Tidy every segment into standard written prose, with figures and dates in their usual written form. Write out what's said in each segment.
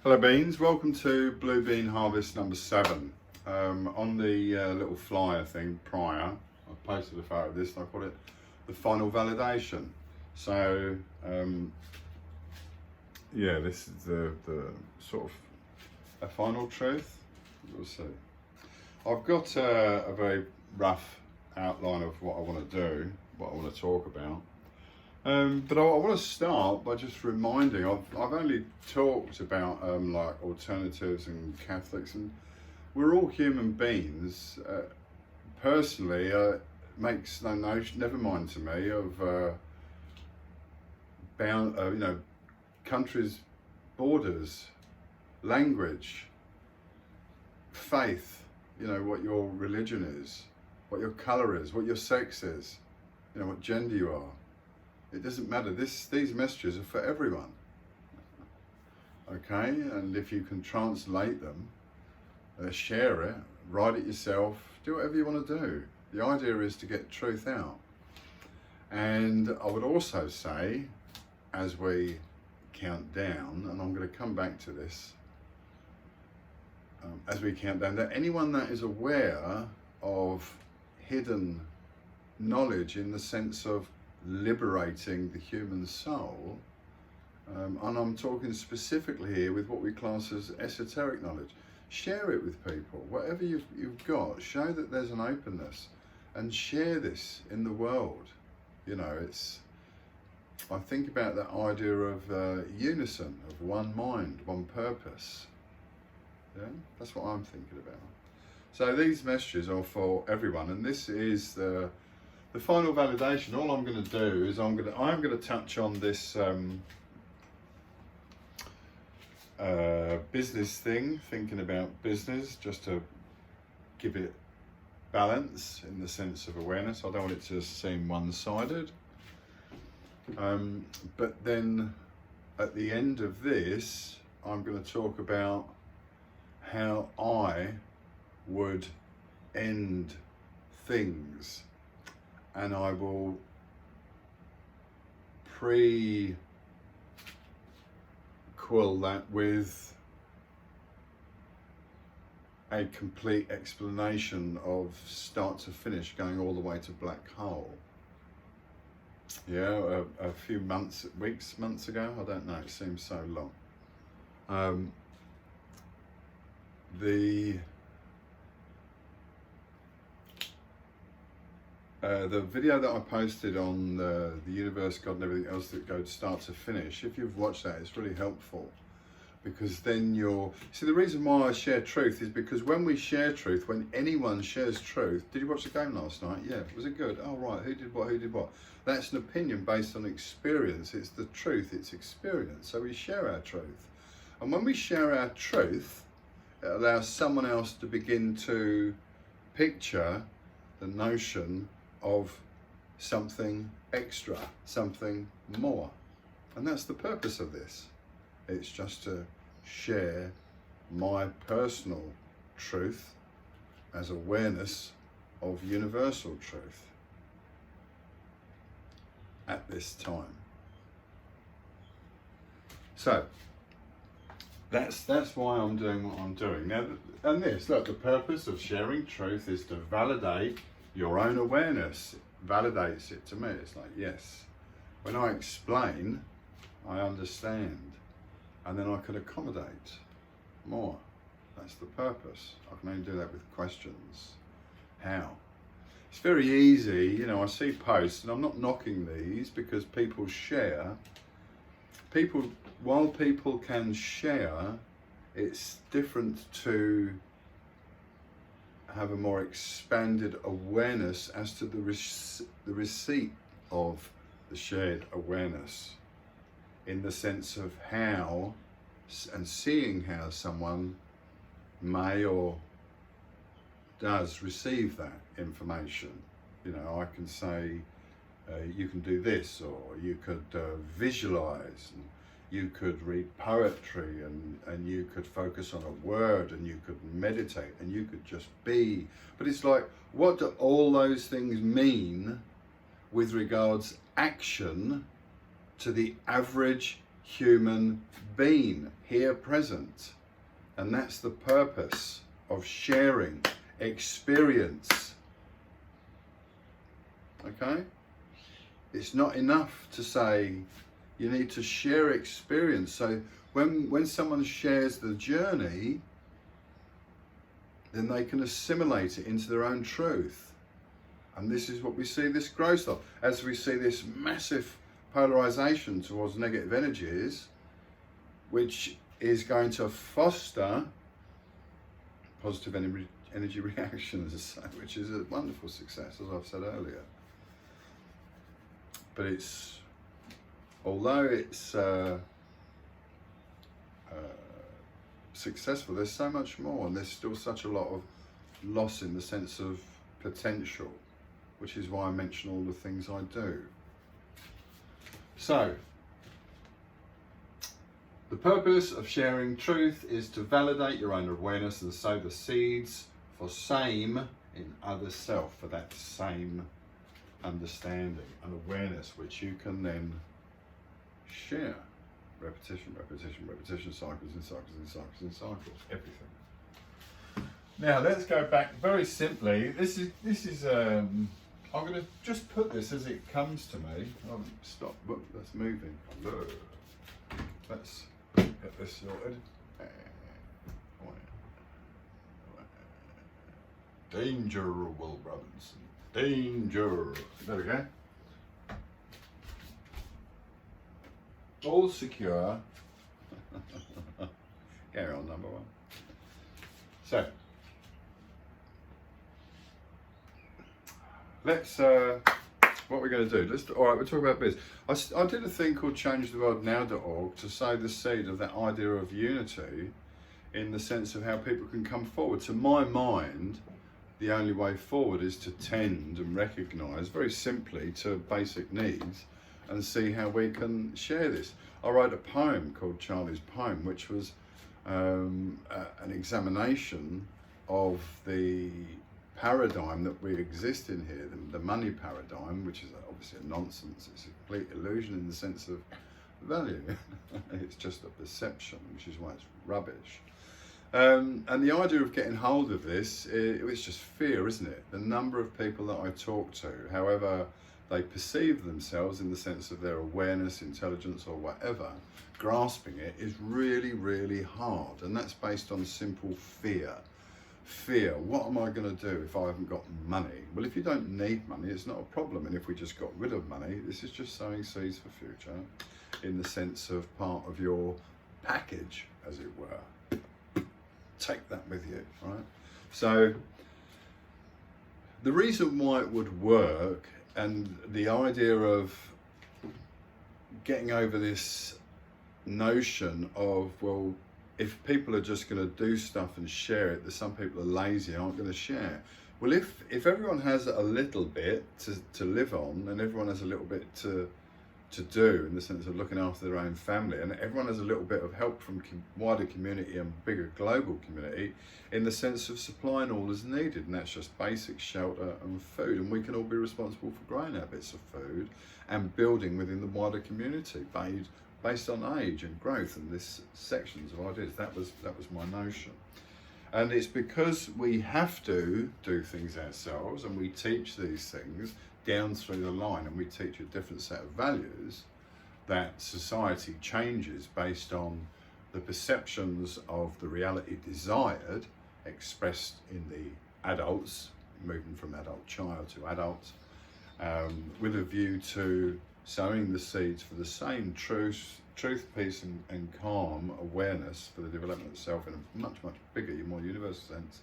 Hello beans, welcome to Blue Bean Harvest number 7. On the little flyer thing prior, I posted a photo of this and I called it the final validation. So yeah, this is the sort of a final truth. We'll see. I've got a very rough outline of what I want to do, what I want to talk about. But I want to start by just reminding, I've only talked about like alternatives and Catholics, and we're all human beings. Personally, makes never mind to me of countries, borders, language, faith, what your religion is, what your colour is, what your sex is, what gender you are. It doesn't matter. These messages are for everyone. Okay, and if you can translate them, share it, write it yourself, do whatever you want to do. The idea is to get truth out. And I would also say, as we count down, and I'm going to come back to this, as we count down, that anyone that is aware of hidden knowledge in the sense of liberating the human soul, and I'm talking specifically here with what we class as esoteric knowledge, share it with people. Whatever you've got, show that there's an openness and share this in the world. I think about that idea of unison, of one mind, one purpose. Yeah, that's what I'm thinking about. So these messages are for everyone, and this is the final validation. All I'm going to do is I'm going to touch on this business thing, thinking about business, just to give it balance in the sense of awareness. I don't want it to seem one-sided. But then at the end of this, I'm going to talk about how I would end things. And I will prequel that with a complete explanation of start to finish, going all the way to black hole. Yeah, a few months ago, I don't know, it seems so long. The video that I posted on the universe, God and everything else that goes start to finish, if you've watched that, it's really helpful, because then see, the reason why I share truth is because when we share truth, when anyone shares truth, did you watch the game last night? Yeah, was it good? Oh right, who did what? That's an opinion based on experience. It's the truth, it's experience. So we share our truth, and when we share our truth, it allows someone else to begin to picture the notion of something extra, something more. And that's the purpose of this. It's just to share my personal truth as awareness of universal truth at this time. So that's why I'm doing what I'm doing. Now, and look, the purpose of sharing truth is to validate your own awareness. It validates it to me. It's like, yes, when I explain, I understand, and then I can accommodate more. That's the purpose. I can only do that with questions. How? It's very easy, I see posts, and I'm not knocking these, because people share. While people can share, it's different to have a more expanded awareness as to the receipt of the shared awareness, in the sense of how and seeing how someone may or does receive that information. I can say, you can do this, or you could visualize, and you could read poetry, and you could focus on a word, and you could meditate, and you could just be. But it's like, what do all those things mean with regards action to the average human being here present. And that's the purpose of sharing experience. Okay? It's not enough to say, you need to share experience. So when someone shares the journey, then they can assimilate it into their own truth. And this is what we see this growth of. As we see this massive polarization towards negative energies, which is going to foster positive energy reactions, which is a wonderful success, as I've said earlier. But it's, although it's successful, there's so much more, and there's still such a lot of loss in the sense of potential, which is why I mention all the things I do. So, the purpose of sharing truth is to validate your own awareness and sow the seeds for same in other self, for that same understanding and awareness, which you can then share. Repetition, repetition, repetition, cycles and cycles and cycles and cycles, everything. Now let's go back very simply. This is I'm going to just put this as it comes to me. Oh, stop, look, that's moving. Look. Let's get this sorted. Danger, Will Robinson. Danger. There we go. All secure. Carry on, number one. So, let's, what we're going to do, all right, we'll talk about business. I did a thing called changetheworldnow.org to sow the seed of that idea of unity in the sense of how people can come forward. To my mind, the only way forward is to tend and recognise very simply to basic needs and see how we can share this. I wrote a poem called Charlie's Poem, which was an examination of the paradigm that we exist in here, the money paradigm, which is obviously a nonsense. It's a complete illusion in the sense of value. It's just a perception, which is why it's rubbish. And the idea of getting hold of this, it's just fear, isn't it? The number of people that I talk to, however they perceive themselves in the sense of their awareness, intelligence or whatever, grasping it is really, really hard. And that's based on simple fear. Fear, what am I going to do if I haven't got money? Well, if you don't need money, it's not a problem. And if we just got rid of money, this is just sowing seeds for future in the sense of part of your package, as it were. Take that with you, right? So the reason why it would work, and the idea of getting over this notion of, well, if people are just going to do stuff and share it, that some people are lazy, aren't going to share. Well, if everyone has a little bit to live on, and everyone has a little bit to do in the sense of looking after their own family, and everyone has a little bit of help from wider community and bigger global community in the sense of supplying all as needed, and that's just basic shelter and food, and we can all be responsible for growing our bits of food and building within the wider community based on age and growth and this sections of ideas. That was my notion. And it's because we have to do things ourselves and we teach these things down through the line, and we teach a different set of values, that society changes based on the perceptions of the reality desired, expressed in the adults, moving from adult child to adult, with a view to sowing the seeds for the same truth, peace and calm awareness for the development of self in a much, much bigger, more universal sense,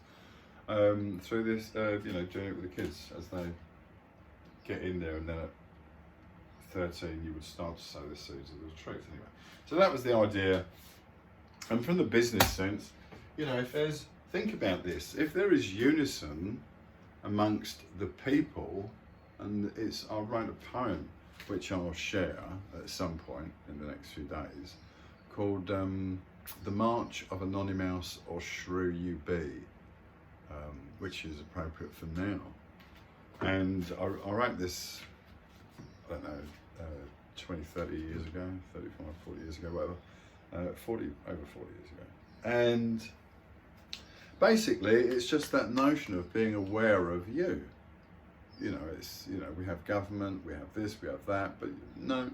through this, doing it with the kids as they get in there, and then at 13 you would start to sow the seeds of the truth anyway. So that was the idea. And from the business sense, think about this, if there is unison amongst the people, and I wrote a poem which I'll share at some point in the next few days, called The March of Anonymous or Shrew You Be, which is appropriate for now. And I wrote this, I don't know, 20, 30 years ago, 35, 40 years ago, whatever. over 40 years ago. And basically, it's just that notion of being aware of you. You know, it's, you know, we have government, we have this, we have that, but no,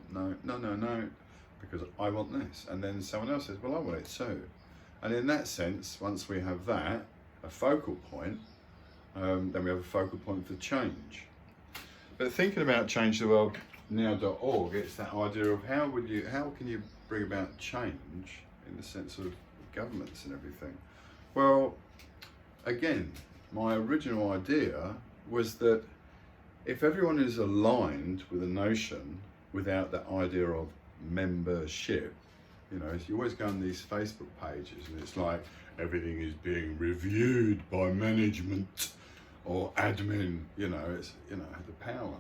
because I want this. And then someone else says, well, I want it too. And in that sense, once we have that, a focal point, then we have a focal point for change. But thinking about changetheworldnow.org, it's that idea of how can you bring about change in the sense of governments and everything. Well, again, my original idea was that if everyone is aligned with a notion without that idea of membership, you know, you always go on these Facebook pages and it's like everything is being reviewed by management or admin, you know, it's, you know, the power.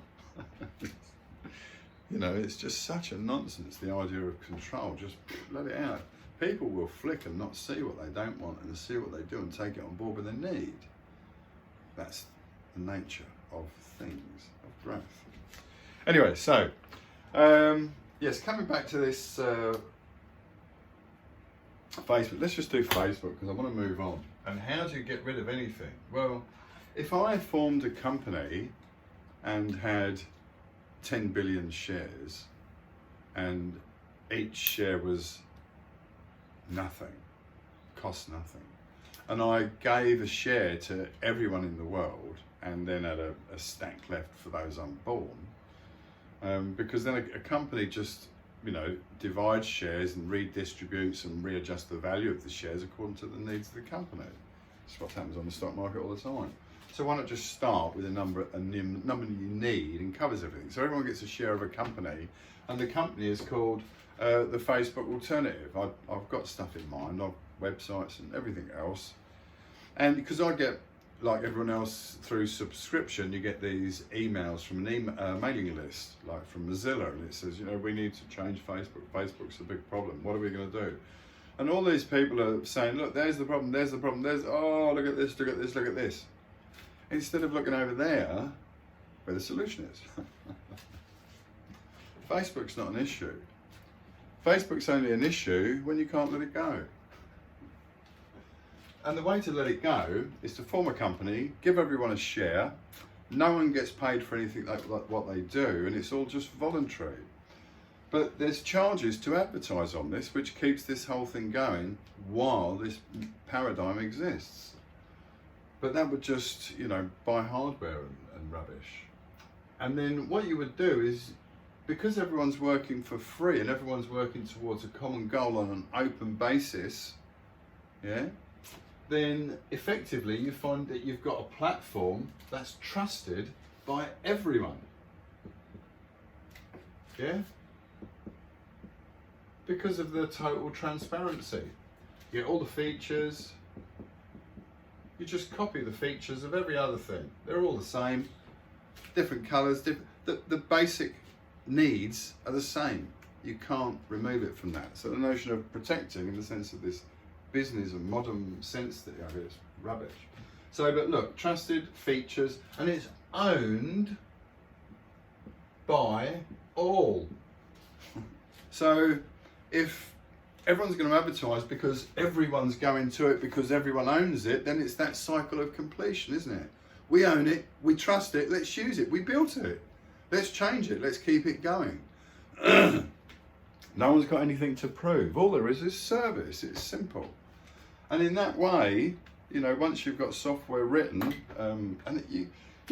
You know, it's just such a nonsense, the idea of control. Just let it out. People will flick and not see what they don't want and see what they do and take it on board with their need. That's the nature of things, of growth. Anyway, so, yes, coming back to this Facebook, let's just do Facebook because I want to move on. And how do you get rid of anything? Well, if I formed a company and had 10 billion shares and each share was nothing, cost nothing, and I gave a share to everyone in the world and then had a stack left for those unborn, because then a company just, you know, divides shares and redistributes and readjusts the value of the shares according to the needs of the company. That's what happens on the stock market all the time. So why not just start with a number you need and covers everything. So everyone gets a share of a company, and the company is called the Facebook Alternative. I've got stuff in mind, I've websites and everything else. And because I get, like everyone else, through subscription, you get these emails from an mailing list, like from Mozilla, and it says, you know, we need to change Facebook. Facebook's a big problem. What are we going to do? And all these people are saying, look, there's the problem, there's the problem, oh, look at this, look at this, look at this. Instead of looking over there, where the solution is. Facebook's not an issue. Facebook's only an issue when you can't let it go. And the way to let it go is to form a company, give everyone a share, no one gets paid for anything like what they do, and it's all just voluntary. But there's charges to advertise on this, which keeps this whole thing going while this paradigm exists. But that would just, you know, buy hardware and rubbish. And then what you would do is, because everyone's working for free and everyone's working towards a common goal on an open basis, yeah, then effectively you find that you've got a platform that's trusted by everyone. Yeah? Because of the total transparency. You get all the features. You just copy the features of every other thing. They're all the same, different colours, the basic needs are the same. You can't remove it from that. So the notion of protecting, in the sense of this business and modern sense that you have, is rubbish. So, but look, trusted features, and it's owned by all. So if everyone's going to advertise because everyone's going to it because everyone owns it, then it's that cycle of completion, isn't it? We own it, we trust it, let's use it, we built it, let's change it, let's keep it going. No one's got anything to prove. All there is service. It's simple. And in that way, you know, once you've got software written, and you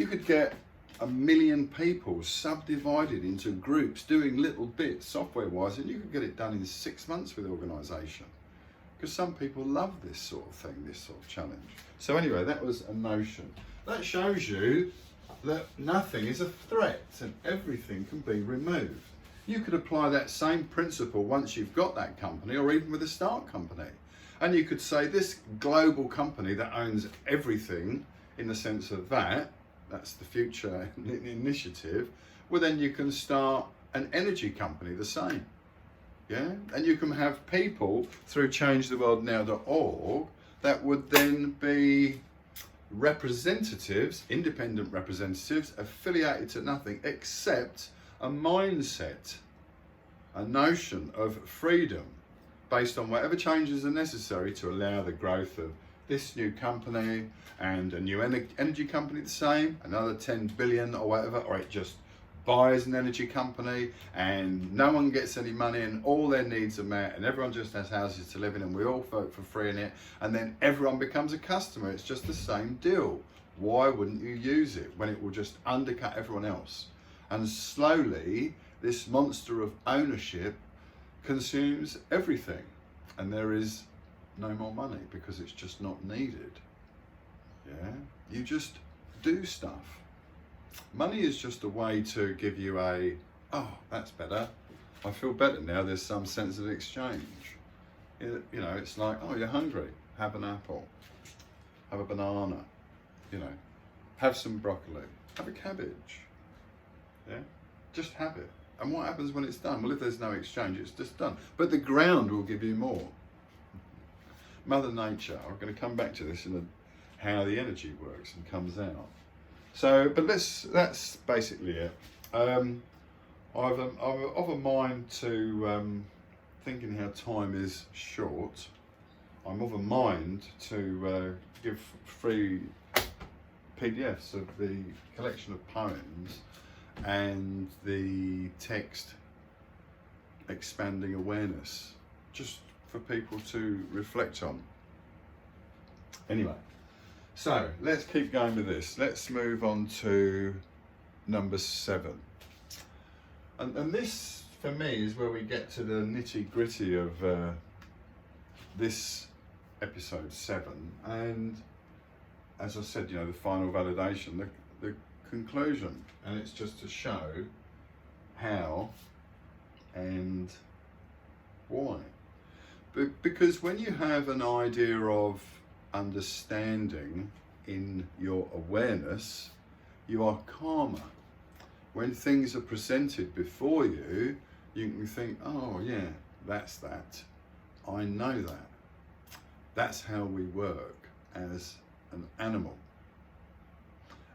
could get 1 million people subdivided into groups doing little bits software-wise, and you could get it done in 6 months with organisation. Because some people love this sort of thing, this sort of challenge. So anyway, that was a notion. That shows you that nothing is a threat and everything can be removed. You could apply that same principle once you've got that company, or even with a start company. And you could say this global company that owns everything, in the sense of that's the future initiative, well then you can start an energy company the same. Yeah? And you can have people through changetheworldnow.org that would then be representatives, independent representatives, affiliated to nothing except a mindset, a notion of freedom, based on whatever changes are necessary to allow the growth of this new company and a new energy company the same, another 10 billion or whatever, or it just buys an energy company and no one gets any money and all their needs are met and everyone just has houses to live in and we all vote for free in it, and then everyone becomes a customer. It's just the same deal. Why wouldn't you use it when it will just undercut everyone else? And slowly this monster of ownership consumes everything and there is no more money because it's just not needed. Yeah, you just do stuff. Money is just a way to give you a, oh, that's better. I feel better now. There's some sense of exchange. You know, it's like, oh, you're hungry. Have an apple. Have a banana. You know, have some broccoli. Have a cabbage. Yeah, just have it. And what happens when it's done? Well, if there's no exchange, it's just done. But the ground will give you more. Mother Nature. I'm going to come back to this in how the energy works and comes out. So, but that's basically it. I'm of a mind to, thinking how time is short, I'm of a mind to give free PDFs of the collection of poems and the text expanding awareness, just for people to reflect on. Anyway. So let's keep going with this. Let's move on to number 7. And this, for me, is where we get to the nitty-gritty of this episode 7. And as I said, you know, the final validation, the conclusion. And it's just to show how and why. But because when you have an idea of understanding in your awareness, you are calmer. When things are presented before you, you can think, oh yeah, that's that. I know that. That's how we work as an animal.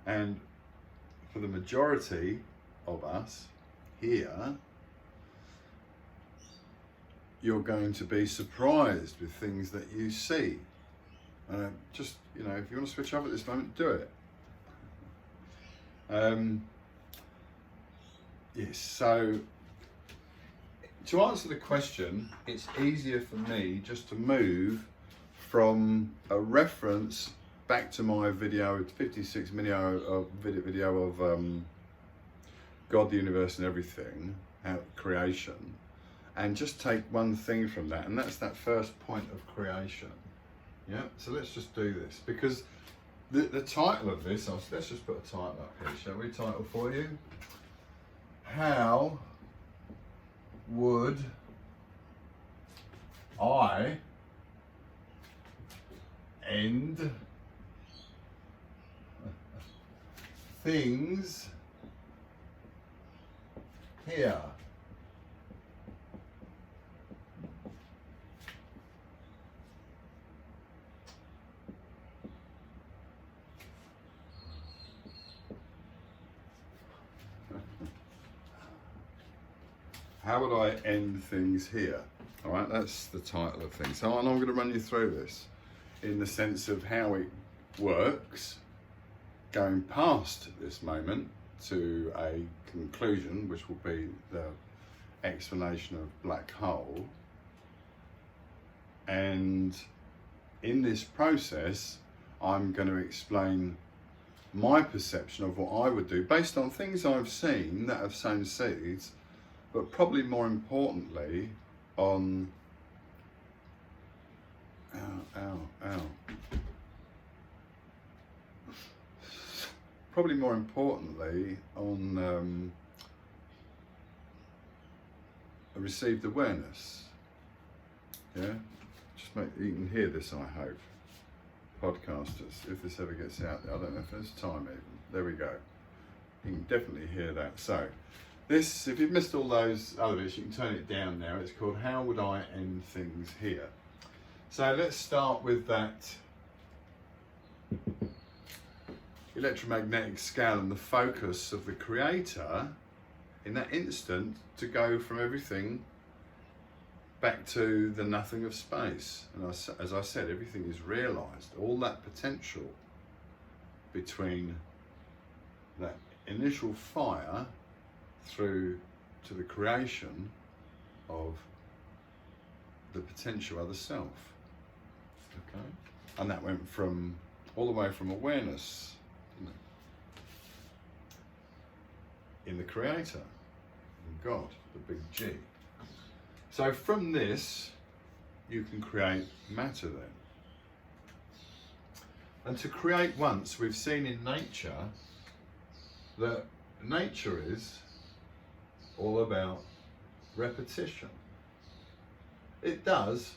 And for the majority of us here, you're going to be surprised with things that you see. Just, you know, if you want to switch off at this moment, do it. Yes, so to answer the question, it's easier for me just to move from a reference back to my video, 56 video of God, the universe and everything, creation, and just take one thing from that, and that's that first point of creation. Yeah, so let's just do this, because the title of this, let's just put a title up here, shall we? Title for you: How would I end things here? How would I end things here? All right, that's the title of things. So I'm going to run you through this in the sense of how it works, going past this moment to a conclusion, which will be the explanation of black hole. And in this process, I'm going to explain my perception of what I would do based on things I've seen that have sown seeds, but probably more importantly on probably more importantly on a received awareness. Yeah, just make, you can hear this, I hope, podcasters, if this ever gets out there. I don't know if there's time even. There we go. You can definitely hear that. So this, if you've missed all those other bits, you can turn it down now. It's called How Would I End Things Here? So let's start with that electromagnetic scale and the focus of the creator in that instant to go from everything back to the nothing of space. And as I said, everything is realized. All that potential between that initial fire through to the creation of the potential other self. Okay? And that went from all the way from awareness, you know, in the Creator, in God, the big G. So from this, you can create matter then. And to create once, we've seen in nature that nature is all about repetition. It does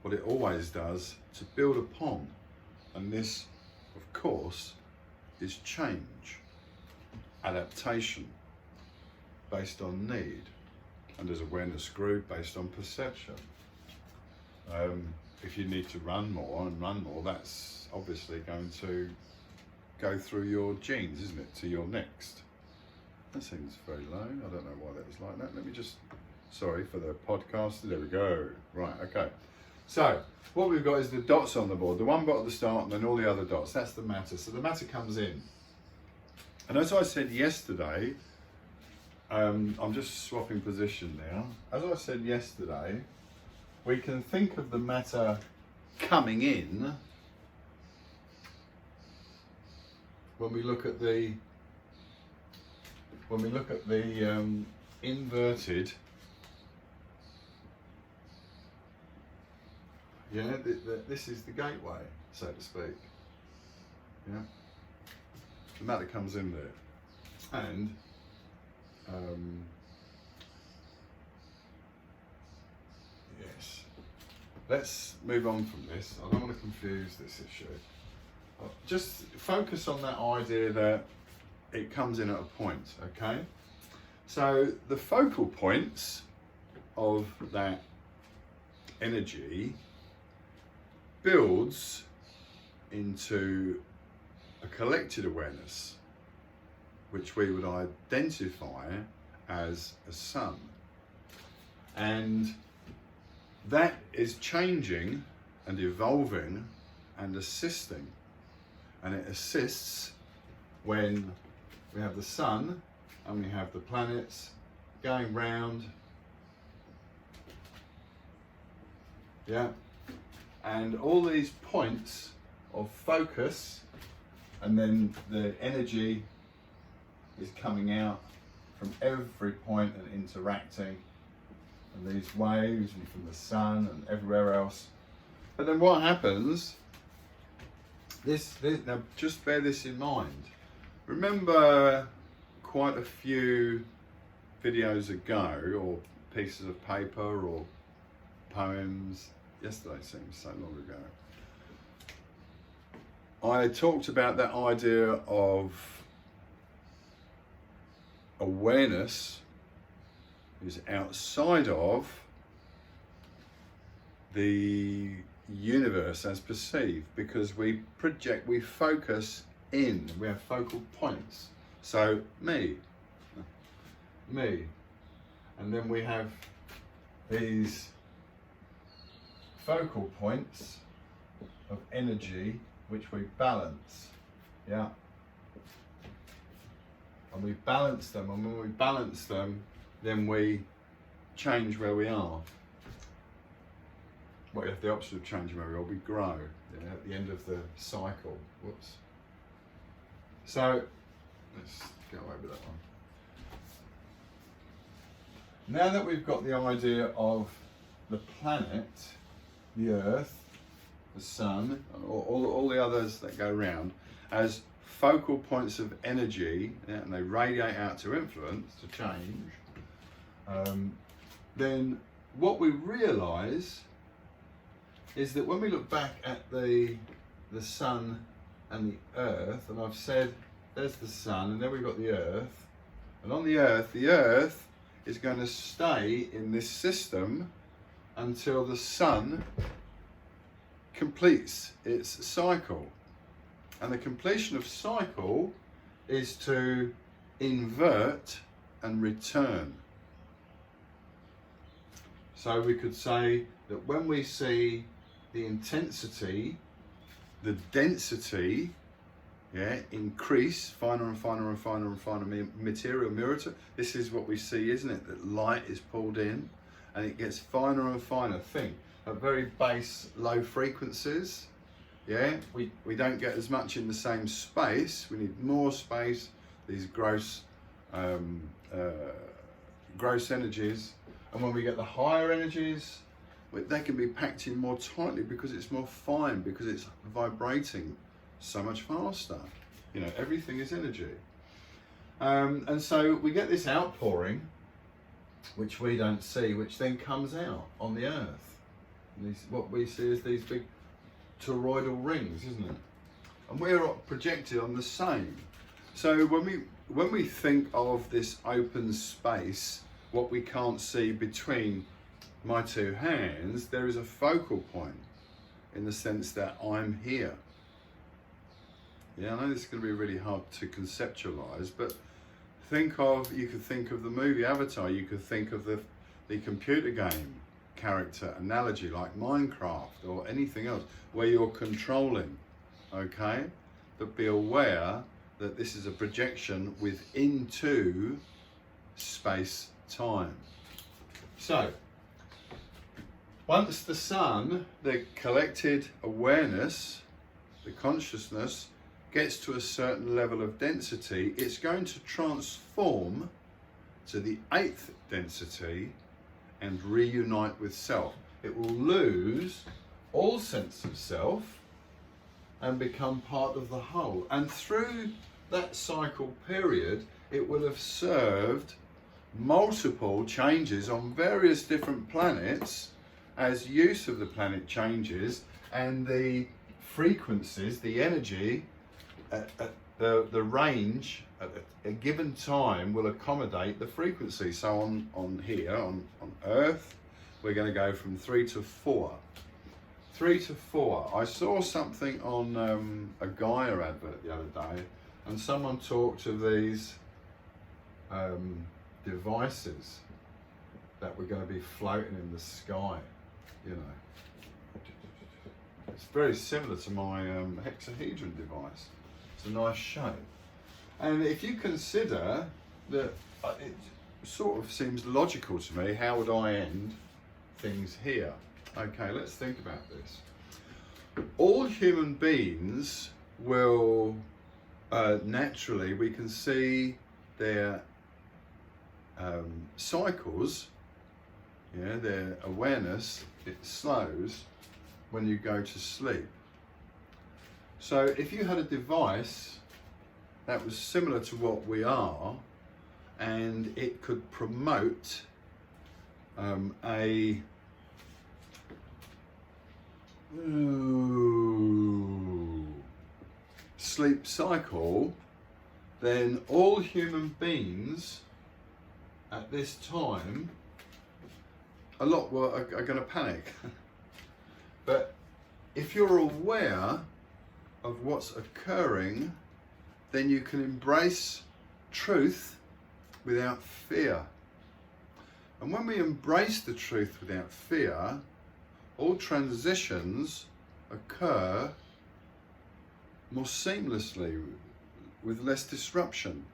what it always does to build upon. And this, of course, is change, adaptation, based on need. And as awareness grew, based on perception. If you need to run more, that's obviously going to go through your genes, isn't it, to your next. That seems very low. I don't know why that was like that. Let me just, sorry for the podcast. There we go. Right, okay. So, what we've got is the dots on the board. The one dot at the start and then all the other dots. That's the matter. So the matter comes in. And as I said yesterday, I'm just swapping position now. As I said yesterday, we can think of the matter coming in when we look at the inverted, yeah, this is the gateway, so to speak. Yeah, the matter comes in there, and yes, let's move on from this. I don't want to confuse this issue. Just focus on that idea that it comes in at a point, okay? So the focal points of that energy builds into a collected awareness, which we would identify as a sun. And that is changing and evolving and assisting. And it assists when we have the sun and we have the planets going round. Yeah. And all these points of focus, and then the energy is coming out from every point and interacting, and these waves and from the sun and everywhere else. But then what happens, now just bear this in mind. Remember quite a few videos ago, or pieces of paper or poems, yesterday seems so long ago, I talked about that idea of awareness is outside of the universe as perceived, because we project, we focus in, we have focal points. So me, and then we have these focal points of energy which we balance, yeah, and we balance them, and when we balance them, then we change where we are. Well, if the opposite of changing where we are, we grow, yeah, at the end of the cycle. Whoops. So let's go over that one. Now that we've got the idea of the planet, the Earth, the Sun, all the others that go around as focal points of energy, yeah, and they radiate out to influence, to change, then what we realise is that when we look back at the Sun and the Earth, and I've said there's the Sun and then we've got the Earth, and on the Earth is going to stay in this system until the Sun completes its cycle. And the completion of cycle is to invert and return. So we could say that when we see the intensity, the density, yeah, increase, finer and finer and finer and finer material mirror to, this is what we see, isn't it? That light is pulled in and it gets finer and finer. Think at very base, low frequencies, yeah, we don't get as much in the same space. We need more space, these gross energies. And when we get the higher energies, they can be packed in more tightly because it's more fine, because it's vibrating so much faster. You know, everything is energy. And so we get this outpouring, which we don't see, which then comes out on the earth. And what we see is these big toroidal rings, isn't it? And we're projected on the same. So when we think of this open space, what we can't see between my two hands, there is a focal point in the sense that I'm here. Yeah, I know this is going to be really hard to conceptualize, but you could think of the movie Avatar, you could think of the computer game character analogy like Minecraft or anything else where you're controlling, okay? But be aware that this is a projection within space-time. So, once the sun, the collected awareness, the consciousness, gets to a certain level of density, it's going to transform to the 8th density and reunite with self. It will lose all sense of self and become part of the whole. And through that cycle period, it will have served multiple changes on various different planets as use of the planet changes and the frequencies, the energy, the range at a given time will accommodate the frequency. So on here, on Earth, we're going to go from 3 to 4. 3 to 4. I saw something on a Gaia advert the other day, and someone talked of these devices that were going to be floating in the sky, you know. It's very similar to my hexahedron device. It's a nice shape. And if you consider that, it sort of seems logical to me, how would I end things here? Okay, let's think about this. All human beings will, naturally, we can see their cycles, yeah, their awareness, it slows when you go to sleep. So if you had a device that was similar to what we are, and it could promote a sleep cycle, then all human beings at this time, a lot are going to panic. But if you're aware of what's occurring, then you can embrace truth without fear. And when we embrace the truth without fear, all transitions occur more seamlessly, with less disruption,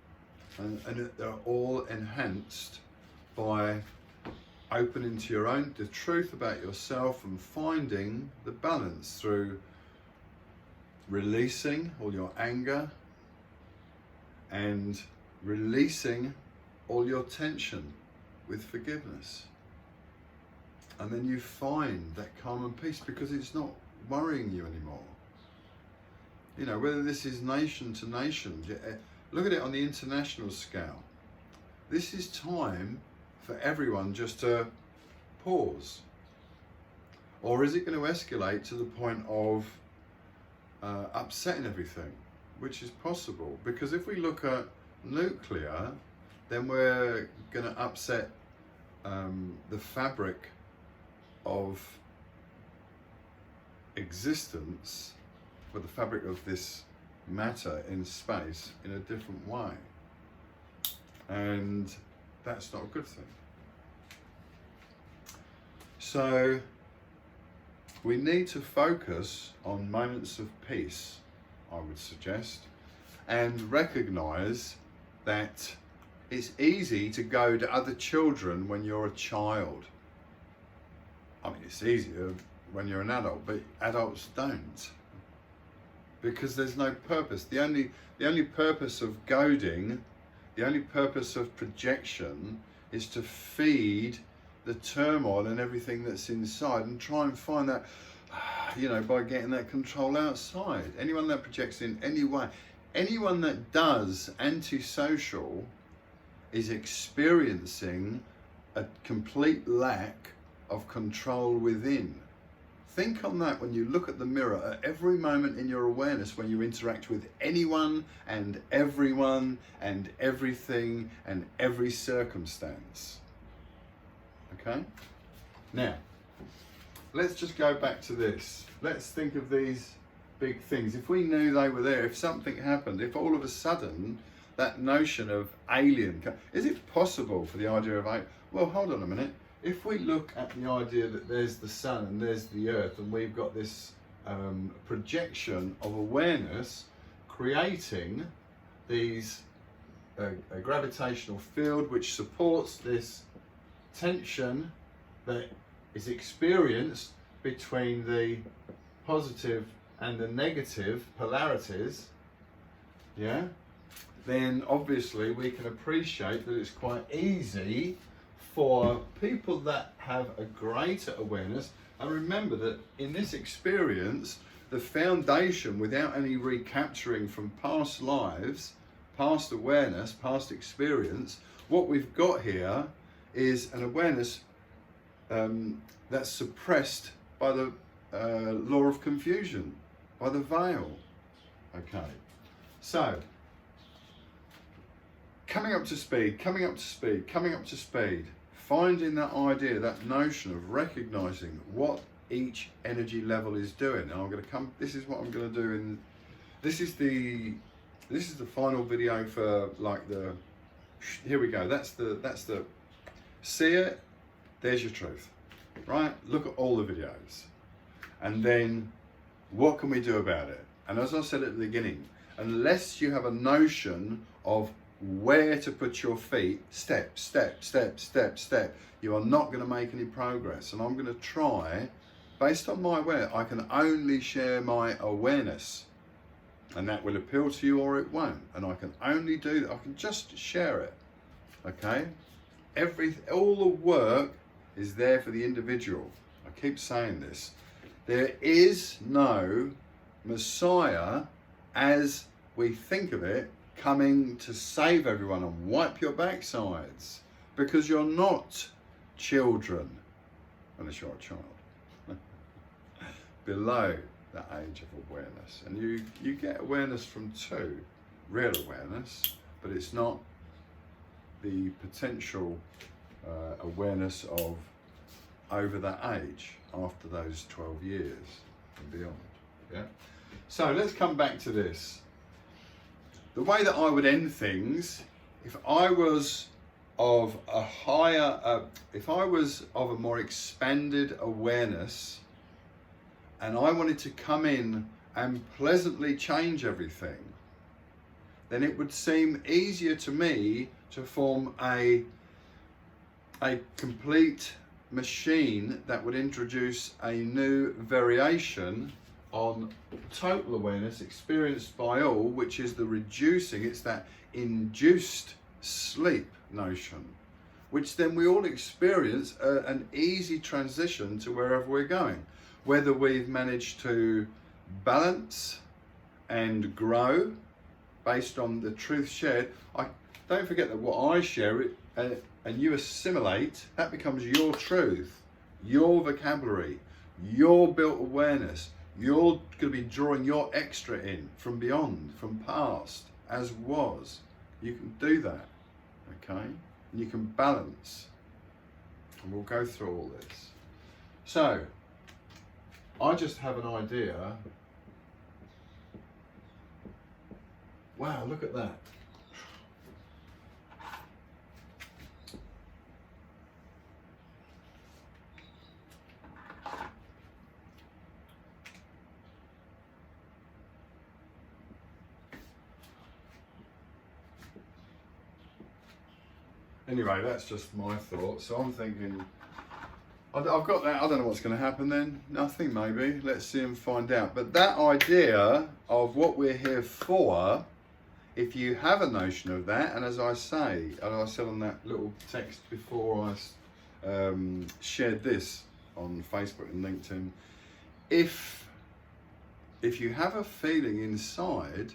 and they're all enhanced by opening to the truth about yourself and finding the balance through releasing all your anger and releasing all your tension with forgiveness. And then you find that calm and peace because it's not worrying you anymore. You know, whether this is nation to nation, look at it on the international scale. This is time for everyone just to pause. Or is it going to escalate to the point of upsetting everything, which is possible? Because if we look at nuclear, then we're going to upset the fabric of existence, or the fabric of this matter in space in a different way. And that's not a good thing. So we need to focus on moments of peace, I would suggest, and recognize that it's easy to go to other children when you're a child. I mean, it's easier when you're an adult, but adults don't, because there's no purpose. The only purpose of goading, the only purpose of projection is to feed the turmoil and everything that's inside, and try and find that, by getting that control outside. Anyone that projects in any way, anyone that does antisocial is experiencing a complete lack of control within. Think on that when you look at the mirror at every moment in your awareness, when you interact with anyone and everyone and everything and every circumstance. Okay? Now, let's just go back to this. Let's think of these big things. If we knew they were there, if something happened, if all of a sudden that notion of alien, is it possible for the idea of, well, hold on a minute. If we look at the idea that there's the sun and there's the earth, and we've got this projection of awareness creating these a gravitational field which supports this tension that is experienced between the positive and the negative polarities, then obviously we can appreciate that it's quite easy for people that have a greater awareness. And remember that in this experience, the foundation, without any recapturing from past lives, past awareness, past experience, what we've got here is an awareness that's suppressed by the law of confusion, by the veil. Okay, so coming up to speed, finding that idea, that notion of recognizing what each energy level is doing. And I'm going to come, this is what I'm going to do this is the final video for here we go. That's the, see it, there's your truth, right? Look at all the videos. And then what can we do about it? And as I said at the beginning, unless you have a notion of where to put your feet, step, you are not going to make any progress. And I'm going to try, based on my awareness, I can only share my awareness, and that will appeal to you or it won't. And I can only do that, I can just share it. Okay? All the work is there for the individual. I keep saying this. There is no Messiah as we think of it, coming to save everyone and wipe your backsides, because you're not children, unless you're a child, below the age of awareness. And you get awareness from two, real awareness, but it's not the potential awareness of over that age, after those 12 years and beyond. Yeah. So let's come back to this. The way that I would end things, if I was of a higher, if I was of a more expanded awareness, and I wanted to come in and pleasantly change everything, then it would seem easier to me to form a complete machine that would introduce a new variation on total awareness experienced by all, which is the reducing, it's that induced sleep notion, which then we all experience an easy transition to wherever we're going, whether we've managed to balance and grow based on the truth shared. Don't forget that what I share it and you assimilate, that becomes your truth, your vocabulary, your built awareness. You're going to be drawing your extra in from beyond, from past, as was. You can do that, okay? And you can balance. And we'll go through all this. So, I just have an idea. Wow, look at that. Anyway, that's just my thought. So I'm thinking, I've got that. I don't know what's going to happen then. Nothing, maybe. Let's see and find out. But that idea of what we're here for, if you have a notion of that, and as I say, and I said on that little text before I shared this on Facebook and LinkedIn, if you have a feeling inside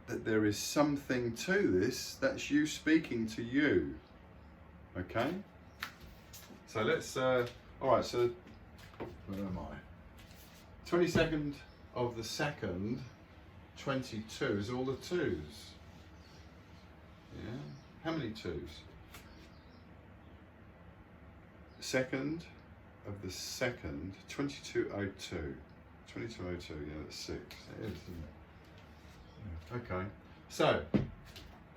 that there is something to this, that's you speaking to you. Okay? So let's, all right, so where am I? 22nd of the 2nd, 22 is all the twos. Yeah? How many twos? 2nd of the 2nd, 2202. 2202, yeah, that's 6. It is, isn't it? Okay, so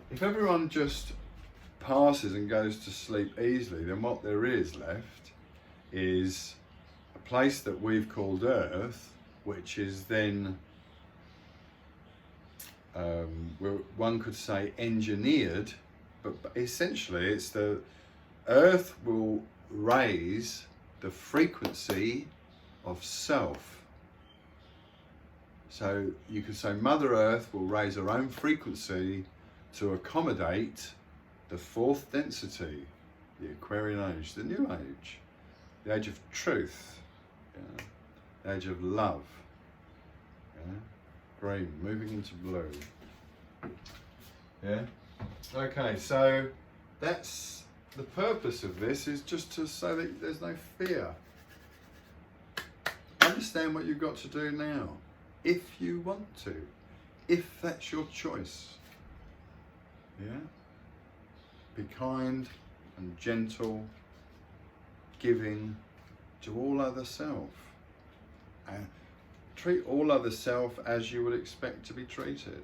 if everyone just passes and goes to sleep easily, then what there is left is a place that we've called Earth, which is then, one could say engineered, but essentially it's the Earth will raise the frequency of self. So you could say Mother Earth will raise her own frequency to accommodate the fourth density, the Aquarian age, the new age, the age of truth, yeah, the age of love, yeah, green, moving into blue. Yeah, okay, so that's the purpose of this, is just to say that there's no fear. Understand what you've got to do now. If you want to, if that's your choice, yeah? Be kind and gentle, giving to all other self. And treat all other self as you would expect to be treated.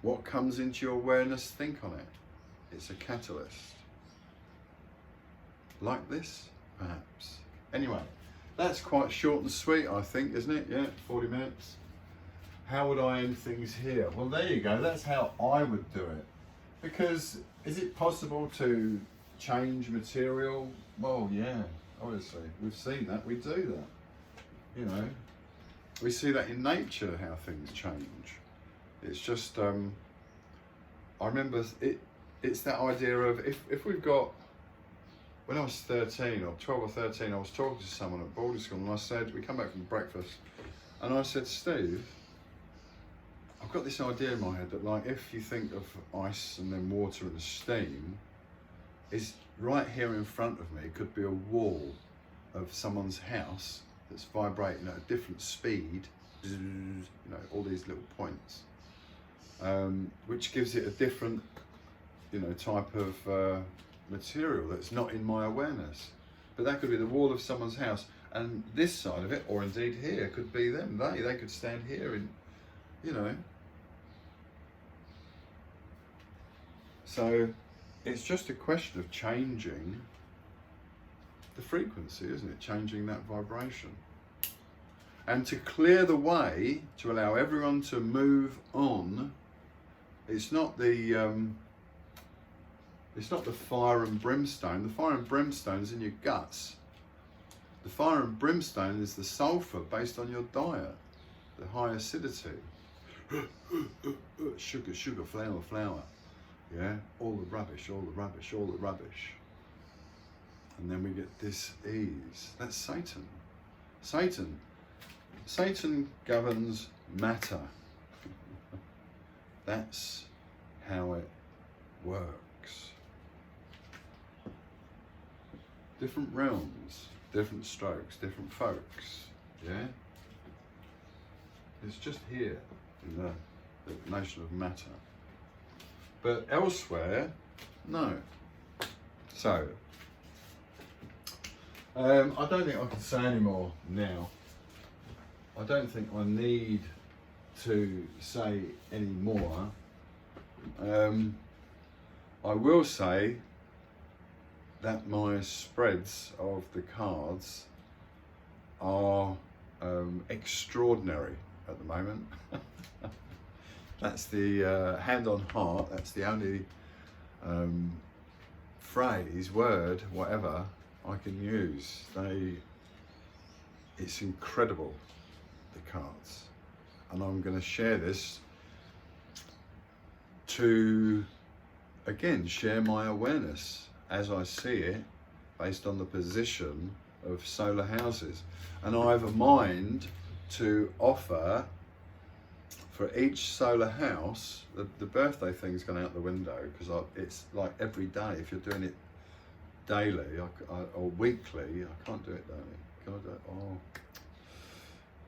What comes into your awareness, think on it. It's a catalyst. Like this, perhaps. Anyway. That's quite short and sweet, I think, isn't it? Yeah, 40 minutes. How would I end things here? Well, there you go. That's how I would do it. Because is it possible to change material? Well, yeah, obviously. We've seen that. We do that. You know, we see that in nature, how things change. It's just, I remember it's that idea of if we've got, when I was 13 or 12 or 13, I was talking to someone at boarding school and I said, we come back from breakfast, and I said, Steve, I've got this idea in my head that, like, if you think of ice and then water and steam, is right here in front of me could be a wall of someone's house that's vibrating at a different speed, you know, all these little points, which gives it a different, you know, type of material that's not in my awareness. But that could be the wall of someone's house, and this side of it, or indeed here, could be them. They could stand here in, you know. So it's just a question of changing the frequency, isn't it? Changing that vibration. And to clear the way, to allow everyone to move on, it's not the fire and brimstone. The fire and brimstone is in your guts. The fire and brimstone is the sulfur based on your diet, the high acidity. Sugar, sugar, flour, flour. Yeah, all the rubbish, all the rubbish, all the rubbish. And then we get this ease. That's Satan. Satan governs matter. That's how it works. Different realms, different strokes, different folks, yeah? It's just here in the notion of matter. But elsewhere, no. So, I don't think I can say any more now. I don't think I need to say any more. I will say that my spreads of the cards are extraordinary at the moment. That's the hand on heart. That's the only phrase, word, whatever I can use. It's incredible, the cards. And I'm going to share this to, again, share my awareness as I see it based on the position of solar houses. And I have a mind to offer for each solar house, the birthday thing's gone out the window because it's like every day. If you're doing it daily or weekly, I can't do it daily. Can I do it? Oh,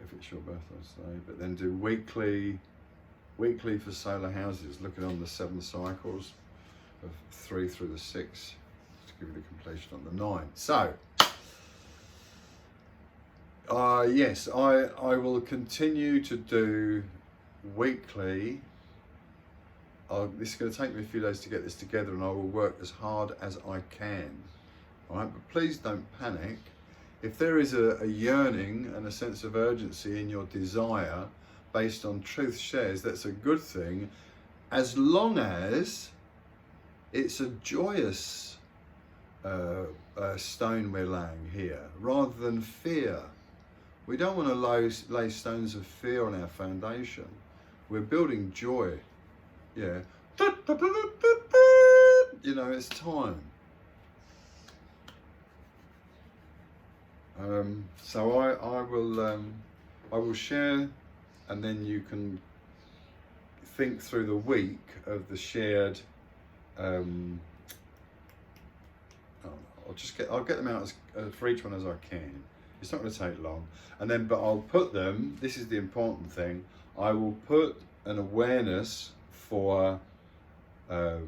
if it's your birthday, but then do weekly for solar houses, looking on the 7 cycles of 3 through the 6 to give you the completion on the 9. So, yes, I will continue to do weekly. This is going to take me a few days to get this together, and I will work as hard as I can. All right, but please don't panic. If there is a yearning and a sense of urgency in your desire based on truth shares, that's a good thing, as long as it's a joyous stone we're laying here, rather than fear. We don't want to lay stones of fear on our foundation. We're building joy. Yeah. You know, it's time. So I will share, and then you can think through the week of the shared. I'll get them out for each one as I can. It's not going to take long, and then but I'll put them. This is the important thing. I will put an awareness for a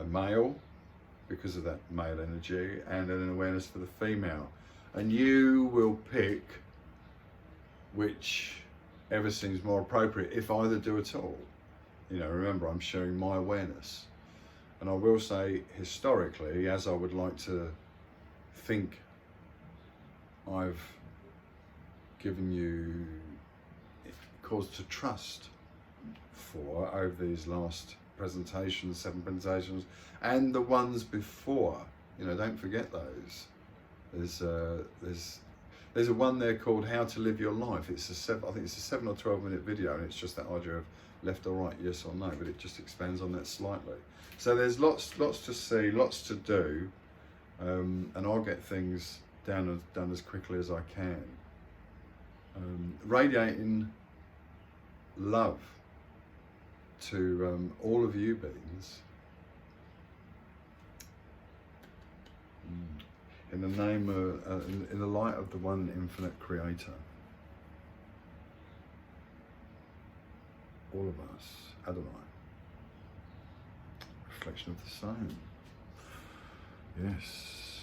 male because of that male energy, and an awareness for the female. And you will pick whichever seems more appropriate, if either do at all. You know, remember, I'm sharing my awareness. And I will say, historically, as I would like to think I've given you cause to trust for over these last presentations, 7 presentations, and the ones before. You know, don't forget those. There's a one there called How to Live Your Life. I think it's a 7 or 12 minute video, and it's just that idea of left or right, yes or no, but it just expands on that slightly. So there's lots to see, lots to do, and I'll get things done as quickly as I can. Radiating love to all of you beings. In the name of, in the light of the one infinite creator. All of us, Adonai. Reflection of the same. Yes.